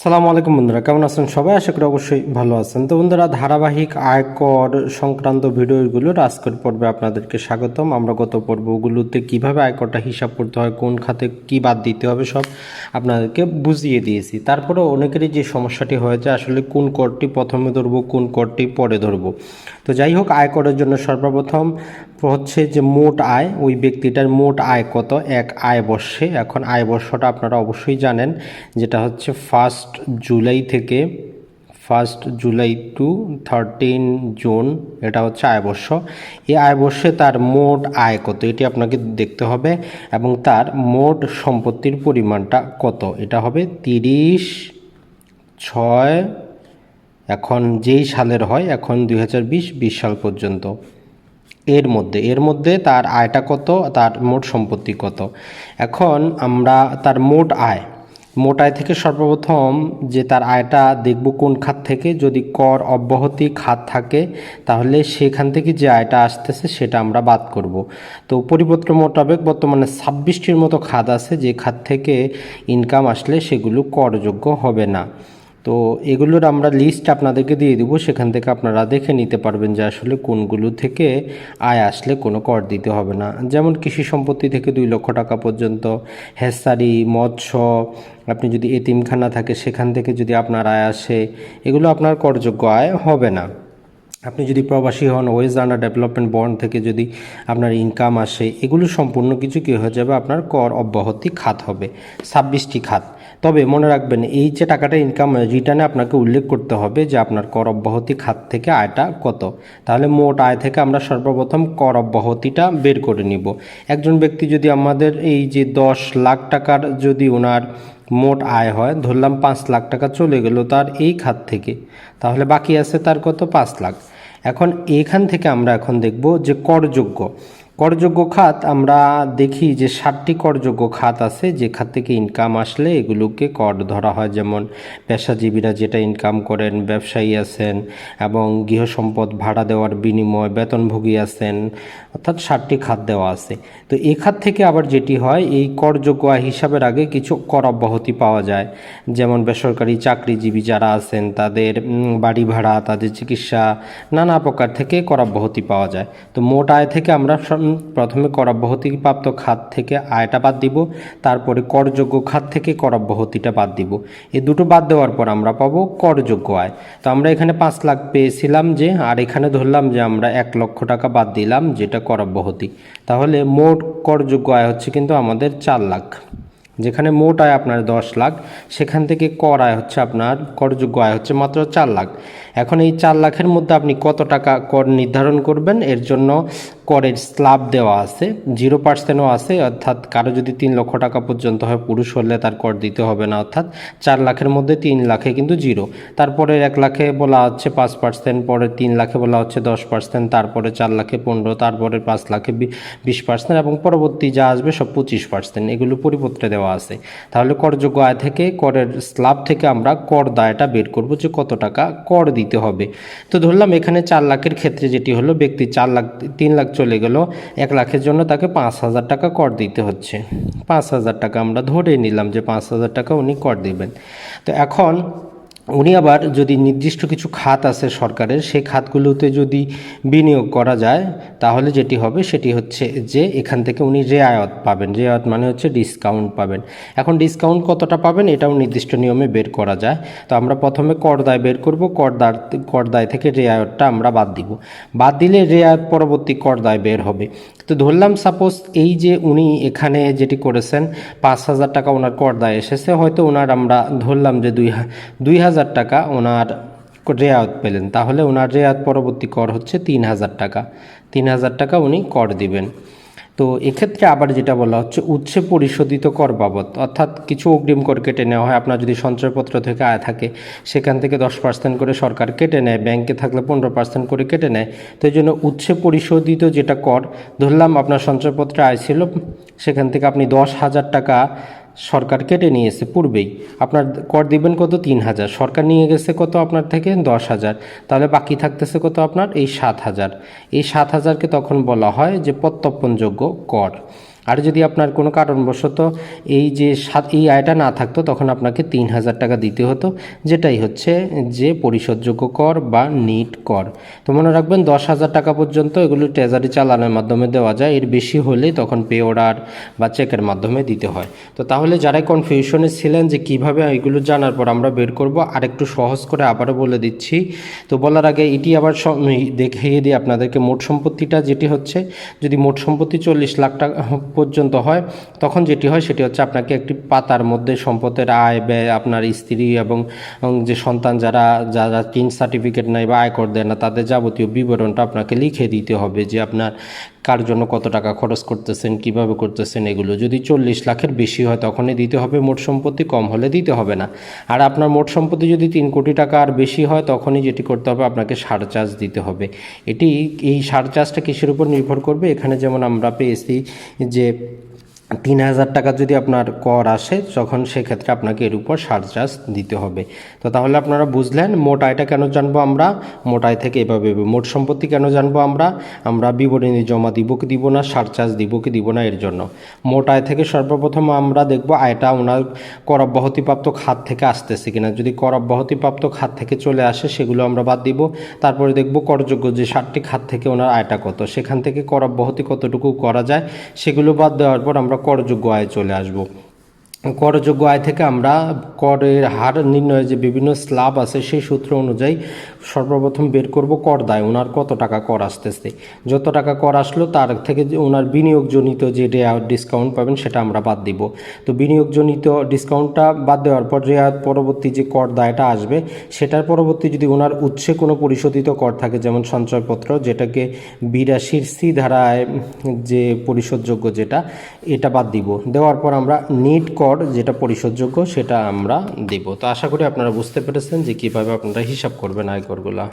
সালামু আলাইকুম বন্ধুরা, কেমন আছেন সবাই? আশা করি অবশ্যই ভালো আছেন। তো বন্ধুরা, ধারাবাহিক আয়কর সংক্রান্ত ভিডিওগুলোর আজকের পর্বে আপনাদেরকে স্বাগতম। আমরা গত পর্বগুলোতে কিভাবে আয়করটা হিসাব করতে হয়, কোন খাতে কি বাদ দিতে হবে, সব আপনাদেরকে বুঝিয়ে দিয়েছি। তারপরে অনেকেরই যে সমস্যাটি হয়েছে, আসলে কোন করটি প্রথমে ধরবো, কোন করটি পরে ধরবো। তো যাই হোক, আয়করের জন্য সর্বপ্রথম হচ্ছে যে মোট আয়, ওই ব্যক্তিটার মোট আয় কত এক আয় বর্ষে। এখন আয় বর্ষটা আপনারা অবশ্যই জানেন, যেটা হচ্ছে 1 জুলাই থেকে 1 জুলাই টু 13 জুন, এটা হচ্ছে আয়বর্ষ। এই আয়বর্ষে তার মোট আয় কত এটি আপনাকে দেখতে হবে, এবং তার মোট সম্পত্তির পরিমাণটা কত এটা হবে 30/6, এখন যেই সালের হয়, এখন 2020 সাল পর্যন্ত। এর মধ্যে তার আয়টা কত, তার মোট সম্পত্তি কত। এখন আমরা তার মোট আয় থেকে সর্বপ্রথম যে তার আয়টা দেখব কোন খাত থেকে। যদি কর অব্যাহতি খাত থাকে, তাহলে সেখান থেকে যে আয়টা আসতেছে সেটা আমরা বাদ করব। তো পরিপত্র মোতাবেক বর্তমানে 26টির মতো খাত আছে, যে খাত থেকে ইনকাম আসলে সেগুলো করযোগ্য হবে না। তো এগুলোর আমরা লিস্ট আপনাদেরকে দিয়ে দিব, সেখান থেকে আপনারা দেখে নিতে পারবেন যে আসলে কোনগুলো থেকে আয় আসলে কোনো কর দিতে হবে না। যেমন কৃষি সম্পত্তি থেকে 2 লক্ষ টাকা পর্যন্ত, হেসারি, মৎস্য, আপনি যদি এতিমখানা থাকে সেখান থেকে যদি আপনার আয় আসে, এগুলো আপনার করযোগ্য আয় হবে না। আপনি যদি প্রবাসী হন, ওয়েজ আর্নার ডেভেলপমেন্ট বন্ড থেকে যদি আপনার ইনকাম আসে, এগুলো সম্পূর্ণ কিছু কী হয়ে যাবে, আপনার কর অব্যাহতি খাত হবে, 26টি খাত। তবে মনে রাখবেন, এই যে টাকাটা ইনকাম রিটার্নে আপনাকে উল্লেখ করতে হবে যে আপনার কর অব্যাহতি খাত থেকে আয়টা কত। তাহলে মোট আয় থেকে আমরা সর্বপ্রথম কর অব্যাহতিটা বের করে নিব। একজন ব্যক্তি যদি আমাদের এই যে 10 লাখ টাকার যদি ওনার মোট আয় হয়, ধরলাম 5 লাখ টাকা চলে গেল তার এই খাত থেকে, তাহলে বাকি আছে তার কত, 5 লাখ। এখন এখান থেকে আমরা এখন দেখব যে করযোগ্য খাত। আমরা দেখি যে 7টি করযোগ্য খাত আছে, যে খাত থেকে ইনকাম আসলে এগুলোকে কর ধরা হয়। যেমন পেশাজীবীরা যেটা ইনকাম করেন, ব্যবসায়ী আছেন, এবং গৃহসম্পদ ভাড়া দেওয়ার বিনিময় বেতনভোগী আছেন, অর্থাৎ 7টি খাত দেওয়া আছে। তো এই খাত থেকে আবার যেটি হয়, এই করযোগ্য আয় হিসাবের আগে কিছু কর অব্যাহতি পাওয়া যায়। যেমন বেসরকারি চাকরিজীবী যারা আছেন, তাদের বাড়ি ভাড়া, তাদের চিকিৎসা, নানা প্রকার থেকে কর অব্যাহতি পাওয়া যায়। তো মোট আয় থেকে আমরা প্রথমে কর অব্যাহতিপ্রাপ্ত খাত থেকে আয়টা বাদ দিব, তারপরে করযোগ্য খাত থেকে কর অব্যাহতিটা বাদ দিব। এই দুটো বাদ দেওয়ার পর আমরা পাবো করযোগ্য আয়। তো আমরা এখানে 5 লাখ পেয়েছিলাম যে, আর এখানে ধরলাম যে আমরা 1 লক্ষ টাকা বাদ দিলাম, যেটা কর অব্যাহতি। তাহলে মোট করযোগ্য আয় হচ্ছে কিন্তু আমাদের 4 লাখ। যেখানে মোট আয় আপনার 10 লাখ, সেখান থেকে কর আয় হচ্ছে আপনার, করযোগ্য আয় হচ্ছে মাত্র 4 লাখ। এখন এই 4 লাখের মধ্যে আপনি কত টাকা কর নির্ধারণ করবেন, এর জন্য করের স্ল্যাব দেওয়া আছে, 0%ও আছে। অর্থাৎ কারো যদি 3 লক্ষ টাকা পর্যন্ত হয়, পুরুষ হলে তার কর দিতে হবে না। অর্থাৎ 4 লাখের মধ্যে 3 লাখে কিন্তু 0, তারপরে 1 লাখে বলা হচ্ছে 5%, পরে 3 লাখে বলা হচ্ছে 10%, তারপরে 4 লাখে 15, তারপরে 5 লাখে 20%, এবং পরবর্তী যা আসবে সব 25%। এগুলো পরিপত্রে দেওয়া আছে। তাহলে করযোগ্য আয় থেকে, করের স্ল্যাব থেকে আমরা কর দায়টা বের করব যে কত টাকা কর দিতে হবে। তো ধরলাম এখানে 4 লাখের ক্ষেত্রে যেটি হলো, ব্যক্তি 4 লাখ, 3 লাখ চলে গেল, 1 লাখের জন্য তাকে 5,000 টাকা কর দিতে হচ্ছে। 5,000 টাকা আমরা ধরে নিলাম যে 5,000 টাকা উনি কর দেবেন। তো এখন উনি আবার যদি নির্দিষ্ট কিছু খাত আছে সরকারের, সেই খাতগুলোতে যদি বিনিয়োগ করা যায়, তাহলে যেটি হবে সেটি হচ্ছে যে এখান থেকে উনি রেয়ায়ত পাবেন। রেয়ায়ত মানে হচ্ছে ডিসকাউন্ট পাবেন। এখন ডিসকাউন্ট কতটা পাবেন, এটাও নির্দিষ্ট নিয়মে বের করা যায়। তো আমরা প্রথমে কর দায় বের করব, কর দায় থেকে রেয়ায়তটা আমরা বাদ দিব। বাদ দিলে রেয়ায়ত পরবর্তী কর দায় বের হবে। তো ধরলাম সাপোজ এই যে উনি এখানে যেটি করেছেন, 5,000 টাকা ওনার কর দায় এসেছে, হয়তো ওনার আমরা ধরলাম যে 2,000 টাকা ওনার রেয়াত পেলেন, তাহলে ওনার রেয়াত পরবর্তী কর হচ্ছে 3,000 টাকা। 3,000 টাকা উনি কর দিবেন। তো এক্ষেত্রে আবার যেটা বলা হচ্ছে, উৎসে পরিশোধিত কর বাবদ, অর্থাৎ কিছু অগ্রিম কর কেটে নেওয়া হয়। আপনার যদি সঞ্চয়পত্র থেকে আয় থাকে, সেখান থেকে 10% করে সরকার কেটে নেয়, ব্যাংকে থাকলে 15% করে কেটে নেয়। তো এই জন্য উৎসে পরিশোধিত যেটা কর, ধরলাম আপনার সঞ্চয়পত্রে আয় ছিল, সেখান থেকে আপনি 10,000 টাকা সরকার কেটে নিয়েছে পূর্বেই, আপনার কর দিবেন কত, 3,000। সরকার নিয়ে গেছে কত আপনার থেকে, 10,000। তাহলে বাকি থাকতেছে কত আপনার, এই 7,000। এই 7,000কে তখন বলা হয় যে প্রত্যর্পণযোগ্য কর। আর যদি আপনার কোনো কারণবশত এই আয়টা না থাকতো তখন আপনাকে 3,000 টাকা দিতে হতো, যেটাই হচ্ছে যে পরিশোধযোগ্য কর বা নিট কর। তো মনে রাখবেন 10,000 টাকা পর্যন্ত এগুলো ট্রেজারি চালানের মাধ্যমে দেওয়া যায়, এর বেশি হলে তখন পে অর্ডার বা চেকের মাধ্যমে দিতে হয়। তো তাহলে যারাই কনফিউশনে ছিলেন যে কিভাবে এগুলো জানার পর আমরা বের করব, আরেকটু সহজ করে আবারও বলে দিচ্ছি। তো বলার আগে এটি আবার দেখিয়ে দিই আপনাদেরকে মোট সম্পত্তিটা, যেটি হচ্ছে যদি মোট সম্পত্তি 40 লাখ টাকা পর্যন্ত হয় তখন যেটি হয় সেটি হচ্ছে আপনাকে একটি পাতার মধ্যে সম্পদের আয় ব্যয়, আপনার স্ত্রী এবং যে সন্তান যারা যারা টিন সার্টিফিকেট নেয় বা আয়কর দেয় না তাদের যাবতীয় বিবরণটা আপনাকে লিখে দিতে হবে, যে আপনার কার জন্য কত টাকা খরচ করতেছেন, কিভাবে করতেছেন। এগুলো যদি 40 লাখের বেশি হয় তখনই দিতে হবে মোট সম্পত্তি, কম হলে দিতে হবে না। আর আপনার মোট সম্পত্তি যদি 3 কোটি টাকা আর বেশি হয় তখনই যেটি করতে হবে, আপনাকে সারচার্জ দিতে হবে। এই সারচার্জটা কিসের উপর নির্ভর করবে, এখানে যেমন আমরা পেয়েছি যে 3,000 টাকা যদি আপনার কর আসে তখন সেক্ষেত্রে আপনাকে এর উপর সারচার্জ দিতে হবে। তো তাহলে আপনারা বুঝলেন মোট আয়টা কেন জানবো আমরা, মোট আয় থেকে এভাবে মোট সম্পত্তি কেন জানবো আমরা বিবরণী জমা দিব কি দিব না, সারচার্জ দিব কি দিব না, এর জন্য। মোট আয় থেকে সর্বপ্রথম আমরা দেখব আয়টা ওনার কর অব্যাহতিপ্রাপ্ত খাত থেকে আসতেছে কিনা। যদি কর অব্যাহতিপ্রাপ্ত খাত থেকে চলে আসে সেগুলো আমরা বাদ দিব। তারপরে দেখব করযোগ্য যে 7টি খাত থেকে ওনার আয়টা কত, সেখান থেকে কর অব্যাহতি কতটুকু করা যায় সেগুলো বাদ দেওয়ার পর আমরা করযোগ্য আয় চলে আসব। করযোগ্য আয় থেকে আমরা করের হার নির্ণয়ের যে বিভিন্ন স্ল্যাব আছে সেই সূত্র অনুযায়ী সর্বপ্রথম বের করব কর দায়, ওনার কত টাকা কর আসতেছে। যত টাকা কর আসলো তার থেকে যে ওনার বিনিয়োগজনিত যে রেয়ার ডিসকাউন্ট পাবেন সেটা আমরা বাদ দিব। তো বিনিয়োগজনিত ডিসকাউন্টটা বাদ দেওয়ার পর রেয়ার পরবর্তী যে কর দায়টা আসবে সেটার পরবর্তী যদি ওনার উৎসে কোনো পরিশোধিত কর থাকে, যেমন সঞ্চয়পত্র, যেটাকে 82 ধারায় যে পরিশোধযোগ্য এটা বাদ দিব। দেওয়ার পর আমরা নিট কর যেটা পরিশোধযোগ্য সেটা আমরা দেব। তো আশা করি আপনারা বুঝতে পেরেছেন যে কীভাবে আপনারা হিসাব করবেন আয়করগুলা।